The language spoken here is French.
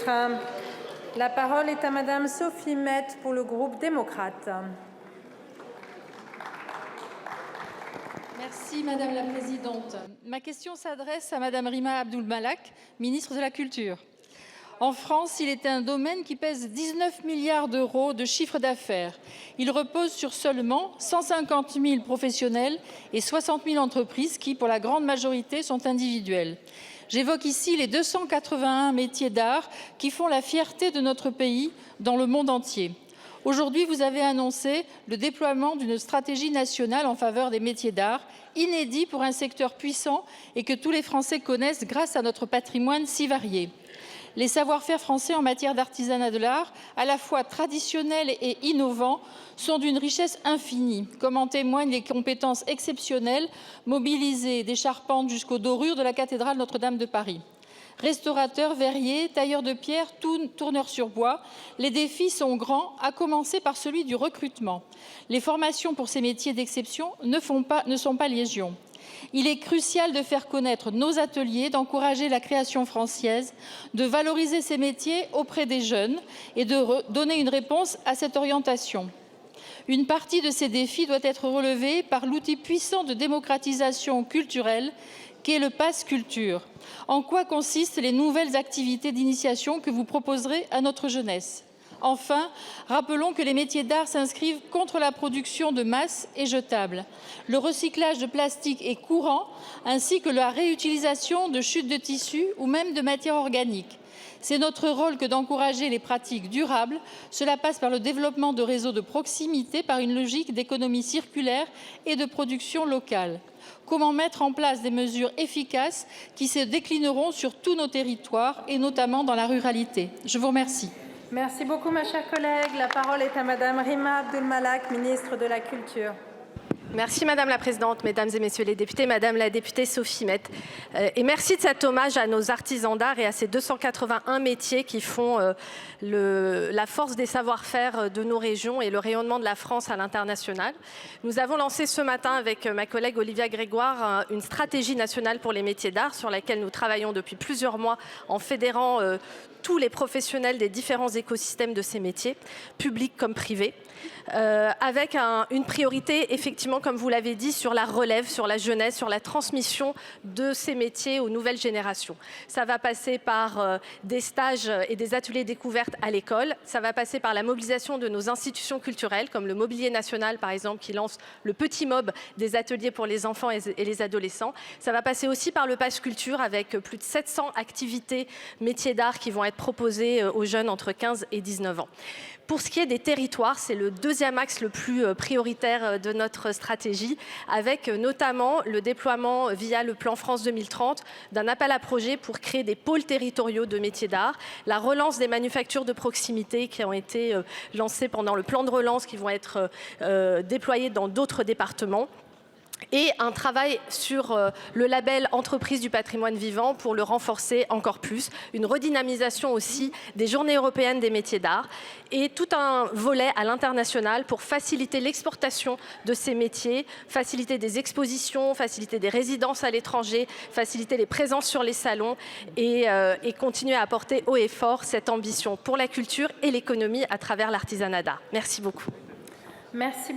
ministre. La parole est à Madame Sophie Mette pour le groupe démocrate. Merci Madame la Présidente. Ma question s'adresse à Madame Rima Abdul-Malak, ministre de la Culture. En France, il est un domaine qui pèse 19 milliards d'euros de chiffre d'affaires. Il repose sur seulement 150 000 professionnels et 60 000 entreprises qui, pour la grande majorité, sont individuelles. J'évoque ici les 281 métiers d'art qui font la fierté de notre pays dans le monde entier. Aujourd'hui, vous avez annoncé le déploiement d'une stratégie nationale en faveur des métiers d'art, inédit pour un secteur puissant et que tous les Français connaissent grâce à notre patrimoine si varié. Les savoir-faire français en matière d'artisanat de l'art, à la fois traditionnels et innovants, sont d'une richesse infinie, comme en témoignent les compétences exceptionnelles mobilisées des charpentes jusqu'aux dorures de la cathédrale Notre-Dame de Paris. Restaurateurs, verriers, tailleurs de pierre, tourneurs sur bois, les défis sont grands, à commencer par celui du recrutement. Les formations pour ces métiers d'exception ne sont pas légion. Il est crucial de faire connaître nos ateliers, d'encourager la création française, de valoriser ces métiers auprès des jeunes et de donner une réponse à cette orientation. Une partie de ces défis doit être relevée par l'outil puissant de démocratisation culturelle qu'est le Pass Culture. En quoi consistent les nouvelles activités d'initiation que vous proposerez à notre jeunesse ? Enfin, rappelons que les métiers d'art s'inscrivent contre la production de masse et jetables. Le recyclage de plastique est courant, ainsi que la réutilisation de chutes de tissus ou même de matières organiques. C'est notre rôle que d'encourager les pratiques durables. Cela passe par le développement de réseaux de proximité, par une logique d'économie circulaire et de production locale. Comment mettre en place des mesures efficaces qui se déclineront sur tous nos territoires et notamment dans la ruralité? Je vous remercie. Merci beaucoup, ma chère collègue. La parole est à Madame Rima Abdul-Malak, ministre de la Culture. Merci Madame la Présidente, Mesdames et Messieurs les députés, Madame la députée Sophie Mette. Et merci de cet hommage à nos artisans d'art et à ces 281 métiers qui font la force des savoir-faire de nos régions et le rayonnement de la France à l'international. Nous avons lancé ce matin avec ma collègue Olivia Grégoire une stratégie nationale pour les métiers d'art sur laquelle nous travaillons depuis plusieurs mois en fédérant tous les professionnels des différents écosystèmes de ces métiers, publics comme privés, avec une priorité, effectivement, comme vous l'avez dit, sur la relève, sur la jeunesse, sur la transmission de ces métiers aux nouvelles générations. Ça va passer par des stages et des ateliers découvertes à l'école, ça va passer par la mobilisation de nos institutions culturelles, comme le Mobilier National, par exemple, qui lance le petit MOB des ateliers pour les enfants et les adolescents. Ça va passer aussi par le Pass Culture, avec plus de 700 activités métiers d'art qui vont être proposées aux jeunes entre 15 et 19 ans. Pour ce qui est des territoires, c'est le deuxième axe le plus prioritaire de notre stratégie, avec notamment le déploiement via le plan France 2030 d'un appel à projets pour créer des pôles territoriaux de métiers d'art, la relance des manufactures de proximité qui ont été lancées pendant le plan de relance, qui vont être déployées dans d'autres départements, et un travail sur le label Entreprise du patrimoine vivant pour le renforcer encore plus, une redynamisation aussi des journées européennes des métiers d'art et tout un volet à l'international pour faciliter l'exportation de ces métiers, faciliter des expositions, faciliter des résidences à l'étranger, faciliter les présences sur les salons et continuer à apporter haut et fort cette ambition pour la culture et l'économie à travers l'artisanat d'art. Merci beaucoup. Merci.